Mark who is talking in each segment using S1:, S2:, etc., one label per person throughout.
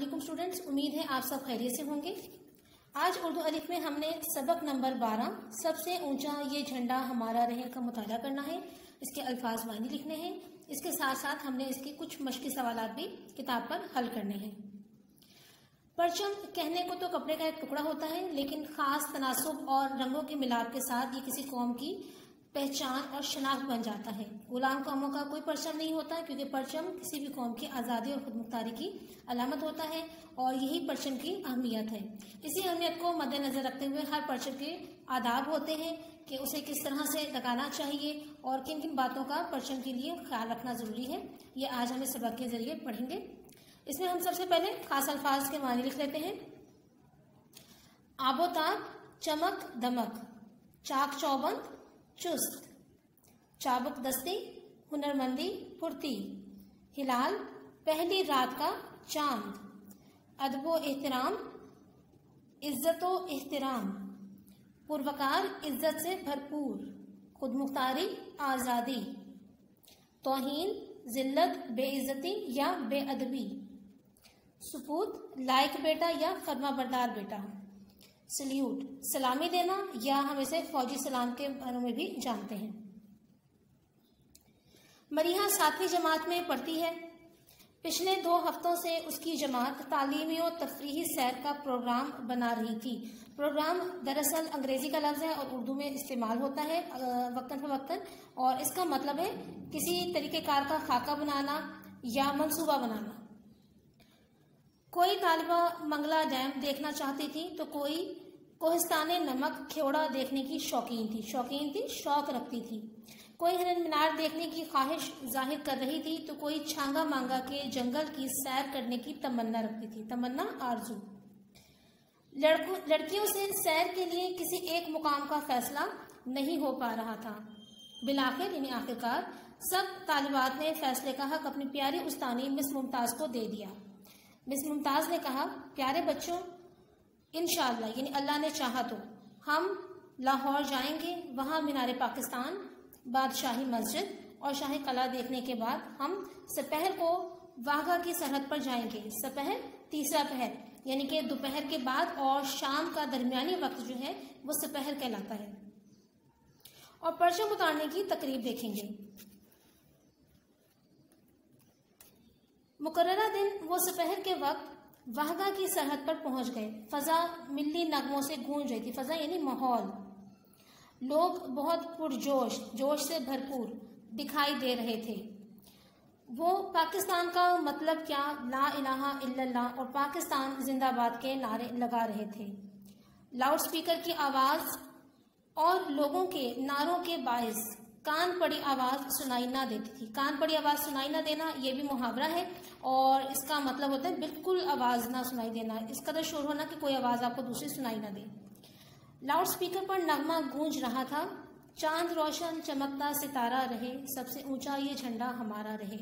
S1: वालेकुम स्टूडेंट्स, उम्मीद है आप सब खैरियत से होंगे। आज उर्दू अलिफ में हमने सबक नंबर 12 सबसे ऊंचा ये झंडा हमारा रहे का मुताला करना है। इसके अल्फाज मानी लिखने हैं। इसके साथ साथ हमने इसके कुछ मश्की सवालात भी किताब पर हल करने हैं। परचम कहने को तो कपड़े का एक टुकड़ा होता है, लेकिन खास तनासुब और रंगों के मिलाप के साथ ये किसी कौम की पहचान और शनाख्त बन जाता है। गुलाम कौमों का कोई परचम नहीं होता, क्योंकि परचम किसी भी कौम की आज़ादी और खुदमुख्तारी की अलामत होता है और यही परचम की अहमियत है। इसी अहमियत को मद्देनजर रखते हुए हर परचम के आदाब होते हैं कि उसे किस तरह से लगाना चाहिए और किन किन बातों का परचम के लिए ख्याल रखना ज़रूरी है। ये आज हम इस सबक के जरिए पढ़ेंगे। इसमें हम सबसे पहले खास अल्फाज के मानी लिख लेते हैं। आबोताब, चमक दमक, चाक चौबंद, चुस्त, चाबुक दस्ती, हुनरमंदी, फुर्ती, हिलाल, पहली रात का चांद, अदबो एहतराम, इज्जतो एहतराम, पुरवकार, इज्जत से भरपूर, खुदमुख्तारी, आज़ादी, तौहीन, जिल्लत, बेइज्जती या बेअदबी, सुपूत, लायक बेटा या फर्माबरदार बेटा, सल्यूट, सलामी देना या हम इसे फौजी सलाम के बारे में भी जानते हैं। मरीहा 7वीं जमात में पढ़ती है। पिछले 2 हफ्तों से उसकी जमात तालीमी और तफरीही सैर का प्रोग्राम बना रही थी। प्रोग्राम दरअसल अंग्रेजी का लफ्ज़ है और उर्दू में इस्तेमाल होता है वक्तन फ़वक्तन, और इसका मतलब है किसी तरीक़ेकार का खाका बनाना या मंसूबा बनाना। कोई तालिबा मंगला डैम देखना चाहती थी तो कोई कोहिस्तान नमक खेवड़ा देखने की शौकीन थी, शौक रखती थी। कोई हिरन मीनार देखने की ख्वाहिश जाहिर कर रही थी तो कोई छांगा मांगा के जंगल की सैर करने की तमन्ना रखती थी, तमन्ना आरजू। लड़कियों से सैर के लिए किसी एक मुकाम का फैसला नहीं हो पा रहा था। बिलाखिर यानी आखिरकार सब तालिबात ने फैसले का हक अपनी प्यारी उस्तानी मिस मुमताज़ को दे दिया। मिस मुमताज़ ने कहा, प्यारे बच्चों, इंशाअल्लाह यानी अल्लाह ने चाहा तो हम लाहौर जाएंगे। वहाँ मीनार पाकिस्तान, बादशाही मस्जिद और शाही कला देखने के बाद हम सपहर को वाघा की सरहद पर जाएंगे। सपहर तीसरा पहर यानी कि दोपहर के बाद और शाम का दरमियानी वक्त जो है वो सपहर कहलाता है। और परचम उतारने की तकरीब देखेंगे। मुकर्ररा दिन वो सपहर के वक्त वाघा की सरहद पर पहुंच गए। फ़ज़ा मिल्ली नगमों से गूंज रही थी। फ़ज़ा यानी माहौल। लोग बहुत पुरजोश, जोश से भरपूर दिखाई दे रहे थे। वो पाकिस्तान का मतलब क्या, ला इलाहा इल्लल्लाह और पाकिस्तान जिंदाबाद के नारे लगा रहे थे। लाउड स्पीकर की आवाज़ और लोगों के नारों के बायस कान पड़ी आवाज़ सुनाई ना देती थी। कान पड़ी आवाज़ सुनाई ना देना ये भी मुहावरा है और इसका मतलब होता है बिल्कुल आवाज़ ना सुनाई देना, इस कदर शोर होना कि कोई आवाज़ आपको दूसरी सुनाई ना दे। लाउड स्पीकर पर नगमा गूंज रहा था, चांद रोशन चमकता सितारा रहे, सबसे ऊंचा ये झंडा हमारा रहे।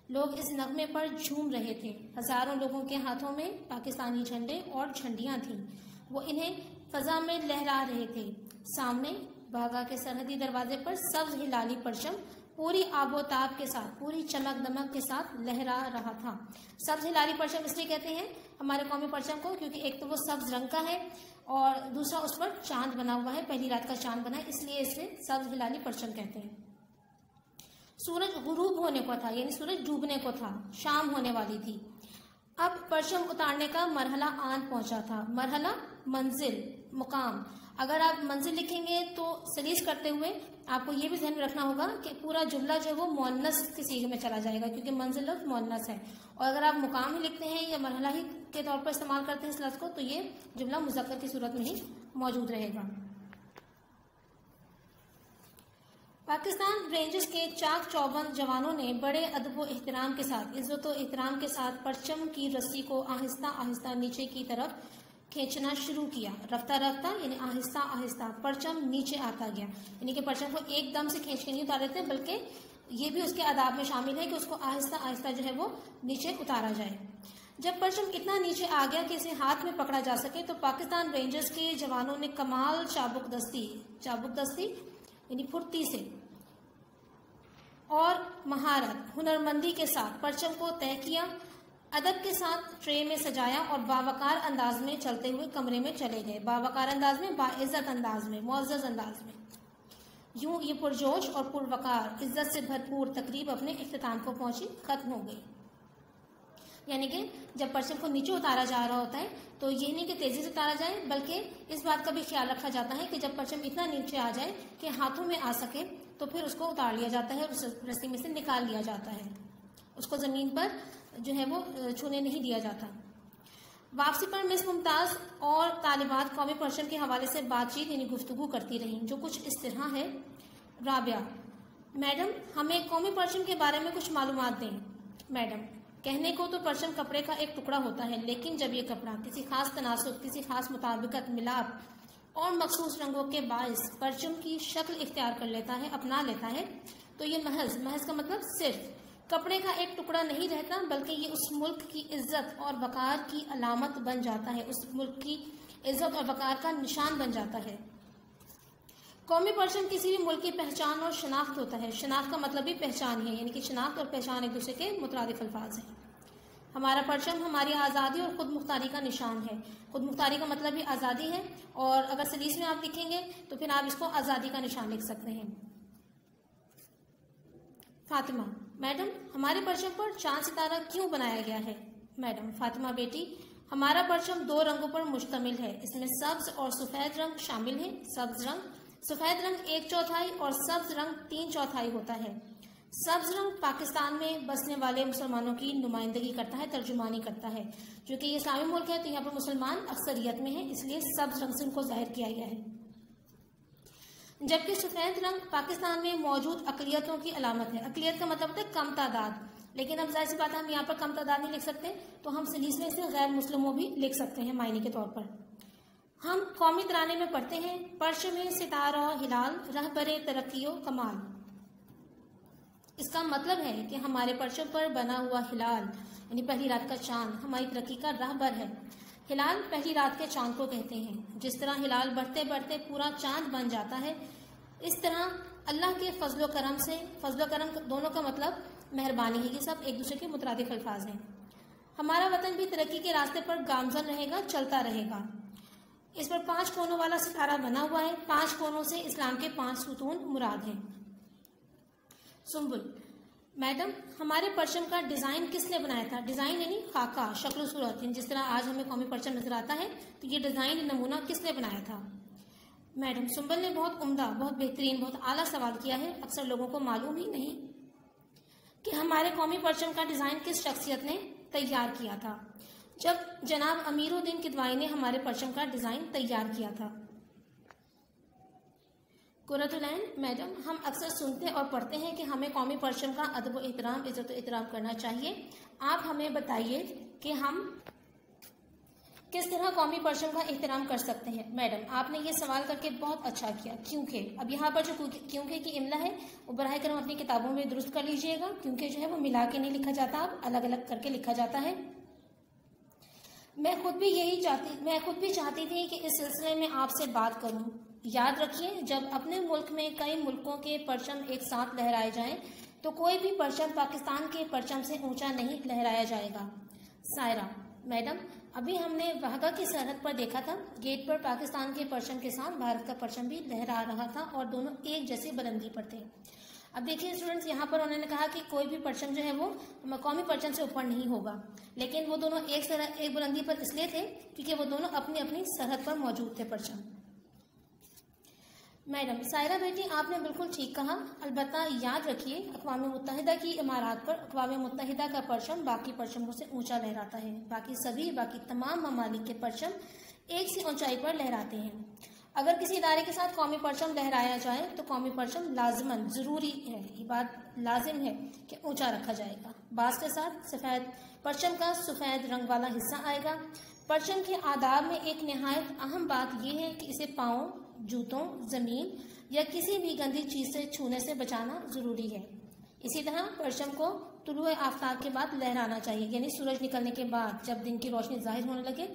S1: लोग इस नगमे पर झूम रहे थे। हजारों लोगों के हाथों में पाकिस्तानी झंडे और झंडियां थीं। वो इन्हें फ़ज़ा में लहरा रहे थे। सामने वाघा के सरहदी दरवाजे पर सब्ज हिलाली परचम पूरी आबोताब के साथ, पूरी चमक दमक के साथ लहरा रहा था। सब्ज हिलाली परचम इसलिए कहते हैं हमारे कौमी परचम को, क्योंकि एक तो वो सब्ज रंग का है और दूसरा उस पर चांद बना हुआ है, पहली रात का चांद बना है, इसलिए इसे सब्ज हिलाली परचम कहते हैं। सूरज गुरूब होने को था यानी सूरज डूबने को था, शाम होने वाली थी। अब परचम उतारने का मरहला आन पहुंचा था। मरहला मंजिल, मुकाम। अगर आप मंजिल लिखेंगे तो सलीस करते हुए आपको ये भी ध्यान में रखना होगा कि पूरा जुमला जो है वो मुअन्नस के सीगे में चला जाएगा, क्योंकि मंजिल लफ्ज़ मुअन्नस है। और अगर आप मुकाम ही लिखते हैं या मरहला ही के तौर पर इस्तेमाल करते हैं इस लफ्ज़ को, तो ये जुमला मुज़क्कर की सूरत में ही मौजूद रहेगा। पाकिस्तान रेंजर्स के चाक चौबंद जवानों ने बड़े अदब व एहतराम के साथ, इज्जत व एहतराम के साथ परचम की रस्सी को आहिस्ता आहिस्ता नीचे की तरफ खींचना शुरू किया। रफ्ता रफ्ता यानी आहिस्ता आहिस्ता परचम नीचे आता गया, यानी कि परचम को एकदम से खींच के नहीं उतार देते, बल्कि ये भी उसके आदाब में शामिल है कि उसको आहिस्ता आहिस्ता जो है वो नीचे उतारा जाए। जब परचम इतना नीचे आ गया कि इसे हाथ में पकड़ा जा सके तो पाकिस्तान रेंजर्स के जवानों ने कमाल चाबुक दस्ती यानी फुर्ती से और महारत, हुनरमंदी के साथ परचम को तय किया अदब के साथ ट्रे में सजाया और बावकार अंदाज में चलते हुए कमरे में चले गए। बावकार अंदाज में, बाइज्जत अंदाज में, मुअज़्ज़ज़ अंदाज में। यूं ये पुरजोश और पुरवकार इज्जत से भरपूर तकरीब अपने इख्तिताम को पहुंची, खत्म हो गई। यानी कि जब परचम को नीचे उतारा जा रहा होता है तो ये नहीं कि तेजी से उतारा जाए, बल्कि इस बात का भी ख्याल रखा जाता है कि जब परचम इतना नीचे आ जाए कि हाथों में आ सके तो फिर उसको उतार लिया जाता है, उस रस्सी में से निकाल लिया जाता है, उसको जमीन पर जो है वो छूने नहीं दिया जाता। वापसी पर मिस मुमताज और तालिबात कौमी परचम के हवाले से बातचीत यानी गुफ्तगू करती रहीं, जो कुछ इस तरह है। राबिया, मैडम हमें कौमी परचम के बारे में कुछ मालूमात दें। मैडम, कहने को तो परचम कपड़े का एक टुकड़ा होता है, लेकिन जब ये कपड़ा किसी खास तनासुब, किसी खास मुताबिकत, मिलाप और मखसूस रंगों के बायस परचम की शक्ल इख्तियार कर लेता है, अपना लेता है, तो ये महज का मतलब सिर्फ कपड़े का एक टुकड़ा नहीं रहता, बल्कि ये उस मुल्क की इज्जत और वकार की अलामत बन जाता है, उस मुल्क की इज्जत और वकार का निशान बन जाता है। कौमी परचम किसी भी मुल्क की पहचान और शनाख्त होता है। शनाख्त का मतलब भी पहचान है, यानी कि शनाख्त और पहचान एक दूसरे के मुतरादिफ अल्फाज हैं। हमारा परचम हमारी आज़ादी और खुद मुख्तारी का निशान है। खुद मुख्तारी का मतलब भी आज़ादी है, और अगर सलीस में आप लिखेंगे तो फिर आप इसको आज़ादी का निशान लिख सकते हैं। फातिमा, मैडम हमारे परचम पर चांद सितारा क्यों बनाया गया है। मैडम, फातिमा बेटी, हमारा परचम 2 रंगों पर मुश्तमिल है, इसमें सब्ज और सफ़ेद रंग शामिल है। सफ़ेद रंग 1/4 और सब्ज रंग 3/4 होता है। सब्ज रंग पाकिस्तान में बसने वाले मुसलमानों की नुमाइंदगी करता है, तर्जुमानी करता है। जो कि ये इस्लामी मुल्क है तो यहाँ पर मुसलमान अक्सरियत में है, इसलिए सब्ज रंग से उनको जाहिर किया गया है। जबकि सफ़ेद रंग पाकिस्तान में मौजूद अक़लियतों की अलामत है। अक़लियत का मतलब होता है कम तादाद, लेकिन अब जाहिर सी बात है हम यहाँ पर कम तादाद नहीं लिख सकते, तो हम सलीस में से गैर मुस्लिमों भी लिख सकते हैं मायने के तौर पर। हम कौमी तराने में पढ़ते हैं, परचम सितारा हिलाल रहबरे तरक्कीओ कमाल। इसका मतलब है कि हमारे परचम पर बना हुआ हिलाल यानी पहली रात का चांद हमारी तरक्की का रहबर है। हिलाल पहली रात के चांद को कहते हैं। जिस तरह हिलाल बढ़ते बढ़ते पूरा चांद बन जाता है, इस तरह अल्लाह के फजलो करम से, फजलो करम दोनों का मतलब मेहरबानी है, ये सब एक दूसरे के मुतरादिफ अल्फाज हैं। हमारा वतन भी तरक्की के रास्ते पर गामजन रहेगा, चलता रहेगा। इस पर 5 कोनों वाला सितारा बना हुआ है। 5 कोनों से इस्लाम के 5 सुतून मुराद हैं। सुम्बुल, मैडम हमारे परचम का डिज़ाइन किसने बनाया था। डिज़ाइन यानी खाका, शक्ल सूरत, जिस तरह आज हमें कौमी परचम नजर आता है, तो ये डिज़ाइन नमूना किसने बनाया था। मैडम, सुम्बुल ने बहुत उम्दा, बहुत बेहतरीन, बहुत आला सवाल किया है। अक्सर लोगों को मालूम ही नहीं कि हमारे कौमी परचम का डिज़ाइन किस शख्सियत ने तैयार किया था। जब जनाब अमीरुद्दीन किदवाई ने हमारे परचम का डिज़ाइन तैयार किया था। कुरतुलैन, मैडम हम अक्सर सुनते और पढ़ते हैं कि हमें कौमी परचम का अदब व एहतराम, इज़्ज़त व एहतराम करना चाहिए। आप हमें बताइए कि हम किस तरह कौमी परचम का एहतराम कर सकते हैं। मैडम, आपने ये सवाल करके बहुत अच्छा किया, क्योंकि अब यहाँ पर जो क्योंकि की इमला है वो बराह करम अपनी किताबों में दुरुस्त कर लीजिएगा, क्योंकि जो है वो मिला के नहीं लिखा जाता, अब अलग अलग करके लिखा जाता है। मैं खुद भी चाहती थी कि इस सिलसिले में आपसे बात करूं। याद रखिए, जब अपने मुल्क में कई मुल्कों के परचम एक साथ लहराए जाएं तो कोई भी परचम पाकिस्तान के परचम से ऊंचा नहीं लहराया जाएगा। सायरा, मैडम अभी हमने वाहगा की सरहद पर देखा था, गेट पर पाकिस्तान के परचम के साथ भारत का परचम भी लहरा रहा था और दोनों एक जैसी बुलंदी पर थे। अब देखिए स्टूडेंट्स, यहाँ पर उन्होंने कहा कि कोई भी परचम जो है वो कौमी परचम से ऊपर नहीं होगा, लेकिन वो दोनों एक बुलंदी पर इसलिए थे क्योंकि वो दोनों अपनी अपनी सरहद पर मौजूद थे परचम। मैडम, सायरा बेटी आपने बिल्कुल ठीक कहा। अलबत्ता याद रखिए, अक़वाम मुत्तहिदा की इमारत पर अक़वाम मुत्तहिदा का परचम बाकी परचमों से ऊंचा लहराता है। बाकी तमाम ममालिक के परचम एक सी ऊंचाई पर लहराते हैं। अगर किसी इदारे के साथ कौमी परचम लहराया जाए तो कौमी परचम लाजमन ज़रूरी है, ये बात लाजिम है कि ऊंचा रखा जाएगा। बास के साथ सफ़ेद परचम का सफ़ेद रंग वाला हिस्सा आएगा। परचम के आदाब में एक नहायत अहम बात यह है कि इसे पाँव, जूतों, ज़मीन या किसी भी गंदी चीज़ से छूने से बचाना ज़रूरी है। इसी तरह परचम को तुलुए आफ्ताब के बाद लहराना चाहिए, यानी सूरज निकलने के बाद जब दिन की रोशनी जाहिर होने लगे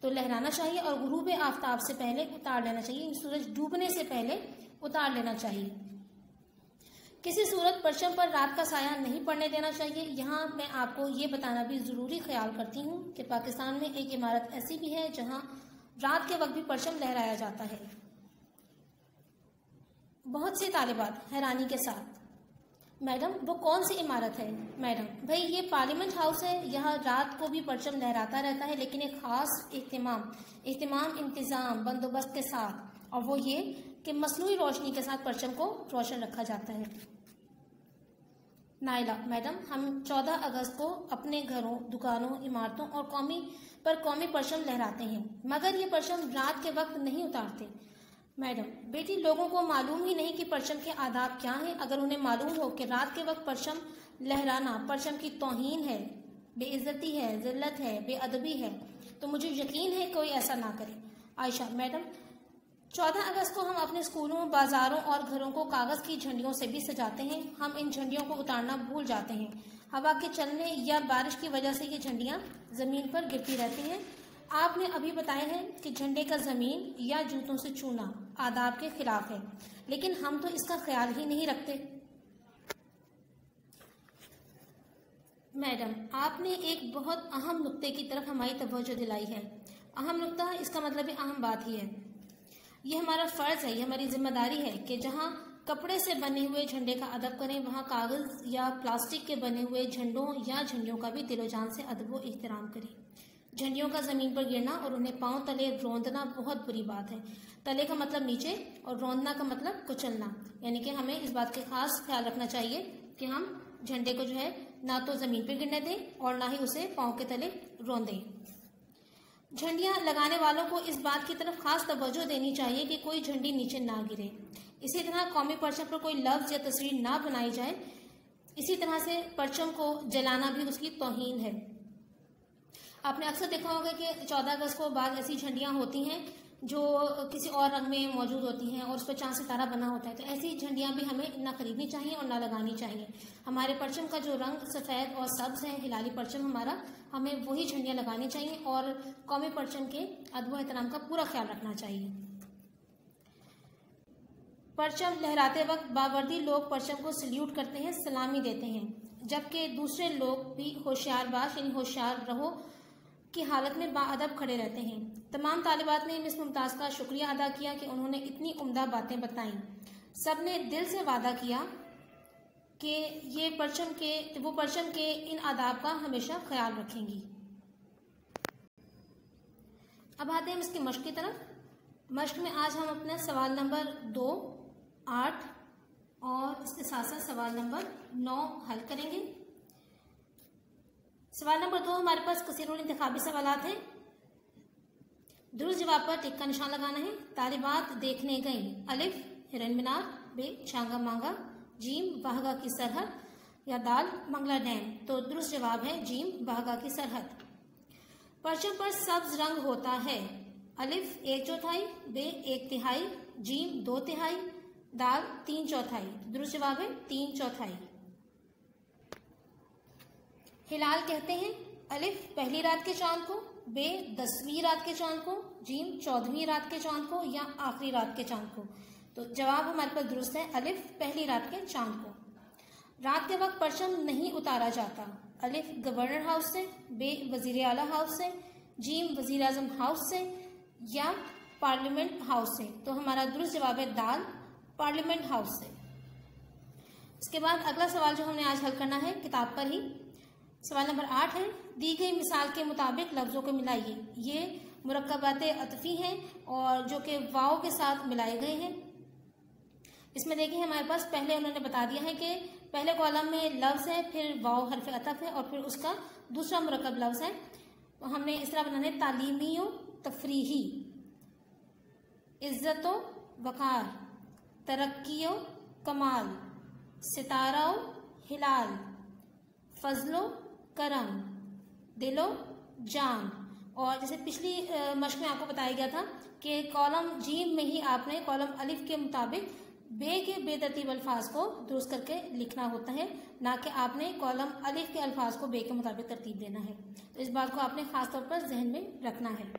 S1: तो लहराना चाहिए, और गुरूब आफ्ताब से पहले उतार लेना चाहिए, सूरज डूबने से पहले उतार लेना चाहिए। किसी सूरत परचम पर रात का साया नहीं पड़ने देना चाहिए। यहाँ मैं आपको ये बताना भी ज़रूरी ख्याल करती हूँ कि पाकिस्तान में एक इमारत ऐसी भी है जहाँ रात के वक्त भी परचम लहराया जाता है। बहुत सी तालिबात हैरानी के साथ, मैडम वो कौन सी इमारत है? मैडम भाई ये पार्लियामेंट हाउस है, यहाँ रात को भी परचम लहराता रहता है, लेकिन एक खास इंतज़ाम बंदोबस्त के साथ, और वो ये कि मसनूई रोशनी के साथ परचम को रोशन रखा जाता है। नाइला, मैडम हम 14 अगस्त को अपने घरों, दुकानों, इमारतों और कौमी परचम लहराते हैं, मगर ये परचम रात के वक्त नहीं उतारते। मैडम बेटी लोगों को मालूम ही नहीं कि परचम के आदाब क्या हैं। अगर उन्हें मालूम हो कि रात के वक्त परचम लहराना परचम की तौहीन है, बेइज्जती है, जिल्लत है, बेअदबी है, तो मुझे यकीन है कोई ऐसा ना करे। आयशा, मैडम 14 अगस्त को हम अपने स्कूलों, बाजारों और घरों को कागज़ की झंडियों से भी सजाते हैं। हम इन झंडियों को उतारना भूल जाते हैं। हवा के चलने या बारिश की वजह से ये झंडियाँ ज़मीन पर गिरती रहती हैं। आपने अभी बताया है कि झंडे का ज़मीन या जूतों से छूना आदाब के खिलाफ है, लेकिन हम तो इसका ख्याल ही नहीं रखते। मैडम आपने एक बहुत अहम नुक्ते की तरफ हमारी तवज्जो दिलाई है। अहम नुक्ता इसका मतलब अहम बात ही है। ये हमारा फ़र्ज़ है, ये हमारी जिम्मेदारी है कि जहाँ कपड़े से बने हुए झंडे का अदब करें, वहाँ कागज़ या प्लास्टिक के बने हुए झंडों या झंडियों का भी दिलो जान से अदब व एहतराम करें। झंडियों का ज़मीन पर गिरना और उन्हें पांव तले रौंदना बहुत बुरी बात है। तले का मतलब नीचे और रौंदना का मतलब कुचलना, यानी कि हमें इस बात का खास ख्याल रखना चाहिए कि हम झंडे को जो है ना तो ज़मीन पर गिरने दें और ना ही उसे पांव के तले रौंदें। झंडियाँ लगाने वालों को इस बात की तरफ खास तवज्जो देनी चाहिए कि कोई झंडी नीचे ना गिरे। इसी तरह कौमी परचम पर कोई लफ्ज़ या तस्वीर ना बनाई जाए। इसी तरह से परचम को जलाना भी उसकी तौहीन है। आपने अक्सर देखा होगा कि 14 अगस्त को बाद ऐसी झंडियाँ होती हैं जो किसी और रंग में मौजूद होती हैं और उस पर चांद सितारा बना होता है, तो ऐसी झंडियाँ भी हमें ना खरीदनी चाहिए और ना लगानी चाहिए। हमारे परचम का जो रंग सफ़ेद और सब्ज़ है, हिलाली परचम हमारा, हमें वही झंडियाँ लगानी चाहिए और कौमी परचम के अदब व एहतराम का पूरा ख्याल रखना चाहिए। परचम लहराते वक्त बावर्दी लोग परचम को सल्यूट करते हैं, सलामी देते हैं, जबकि दूसरे लोग भी होशियारबाश यानी होशियार रहो की हालत में बाअदब खड़े रहते हैं। तमाम तालिबात ने मिस मुमताज़ का शुक्रिया अदा किया कि उन्होंने इतनी उम्दा बातें बताईं। सब ने दिल से वादा किया कि वो परचम के इन आदाब का हमेशा ख्याल रखेंगी। अब आते हैं इसकी मश्क की तरफ। मश्क में आज हम अपना सवाल नंबर 2, 8 और इसके साथ साथ सवाल नंबर 9 हल करेंगे। सवाल नंबर 2 हमारे पास कसीरुल इंतखाबी सवालात हैं। दुरुस्त जवाब पर टिक का निशान लगाना है। तालिबात देखने गई। अलिफ हिरन मीनार, बे छांगा मांगा, जीम वाहगा की सरहद या दाल मंगला डैम। तो दुरुस्त जवाब है जीम वाहगा की सरहद। परचम पर सब्ज रंग होता है। अलिफ 1/4, बे 1/3, जीम 2/3, दाल 3/4। दुरुस्त जवाब है 3/4। हिलाल कहते हैं अलिफ पहली रात के चांद को, बे 10वीं रात के चांद को, जीम 14वीं रात के चांद को या आखिरी रात के चांद को। तो जवाब हमारे पास दुरुस्त है अलिफ पहली रात के चांद को। रात के वक्त परचम नहीं उतारा जाता। अलिफ गवर्नर हाउस से, बे वजीर आला हाउस से, जीम वजीर आजम हाउस से या पार्लियामेंट हाउस से। तो हमारा दुरुस्त जवाब है दाल पार्लियामेंट हाउस से। इसके बाद अगला सवाल जो हमने आज हल करना है किताब पर ही। सवाल नंबर 8 है, दी गई मिसाल के मुताबिक लफ्ज़ों को मिलाइए। ये मुरक्कबात अतफ़ी हैं और जो कि वाव के साथ मिलाए गए हैं। इसमें देखिए हमारे पास पहले उन्होंने बता दिया है कि पहले कॉलम में लफ्ज़ है, फिर वाव हरफ अतफ़ है और फिर उसका दूसरा मुरक्कब लफ्ज़ है। तो हमने इस तरह बनाना है तालीमी व तफरीही, इज़्ज़त व वक़ार, तरक्की व कमाल, सितारा व हिलाल, फजलो करम, दिलो जान। और जैसे पिछली मश्क में आपको बताया गया था कि कॉलम जीम में ही आपने कॉलम अलिफ के मुताबिक बे के बेतरतीब अल्फाज को दुरुस्त करके लिखना होता है, ना कि आपने कॉलम अलिफ के अल्फाज को बे के मुताबिक तरतीब देना है। तो इस बात को आपने ख़ास तौर पर जहन में रखना है।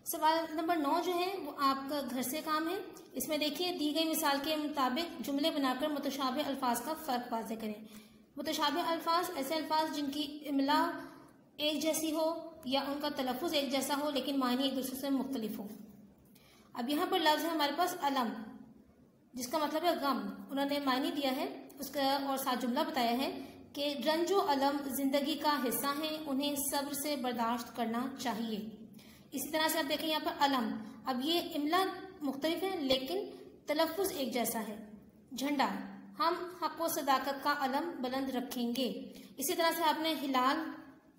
S1: सवाल नंबर 9 जो है वो आपका घर से काम है। इसमें देखिए दी गई मिसाल के मुताबिक जुमले बनाकर मुतशाबे अल्फाज का फ़र्क वाज़े करें। मुतशाबे अल्फाज ऐसे अल्फाज जिनकी इमला एक जैसी हो या उनका तलफ़ुज़ एक जैसा हो लेकिन मानी एक दूसरे से मुख्तलिफ हो। अब यहाँ पर लफ्ज़ है हमारे पास अलम, जिसका मतलब है गम। उन्होंने मानी दिया है उसका और साथ जुमला बताया है कि रंजो अलम ज़िंदगी का हिस्सा है, उन्हें सब्र से बर्दाश्त करना चाहिए। इसी तरह से आप देखें यहाँ पर अलम, अब ये इमला मुख्तलिफ है लेकिन तलफ़ुज़ एक जैसा है। झंडा, हम हक़ व सदाकत का अलम बुलंद रखेंगे। इसी तरह से आपने हिलाल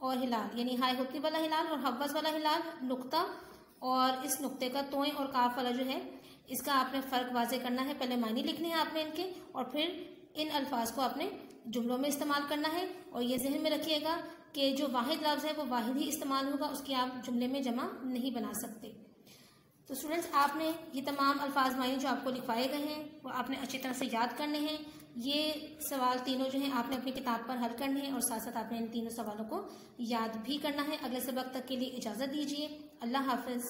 S1: और हिलाल यानी हाय होती वाला हिलाल और हव्वस वाला हिलाल, नुक्ता और इस नुक्ते का तोय और काफ वाला जो है इसका आपने फ़र्क वाज़े करना है। पहले मानी लिखने हैं आपने इनके और फिर इन अल्फाज को आपने जुमलों में इस्तेमाल करना है। और ये जहन में रखिएगा कि जो वाहिद लफ्ज़ है वो वाहिद ही इस्तेमाल होगा, उसकी आप जुमले में जमा नहीं बना सकते। तो स्टूडेंट्स, आपने ये तमाम अल्फाज मानी जो आपको लिखवाए गए हैं वो आपने अच्छी तरह से याद करने हैं। ये सवाल तीनों जो हैं आपने अपनी किताब पर हल करने हैं और साथ साथ आपने इन तीनों सवालों को याद भी करना है। अगले सबक तक के लिए इजाज़त दीजिए। अल्लाह हाफ़िज़।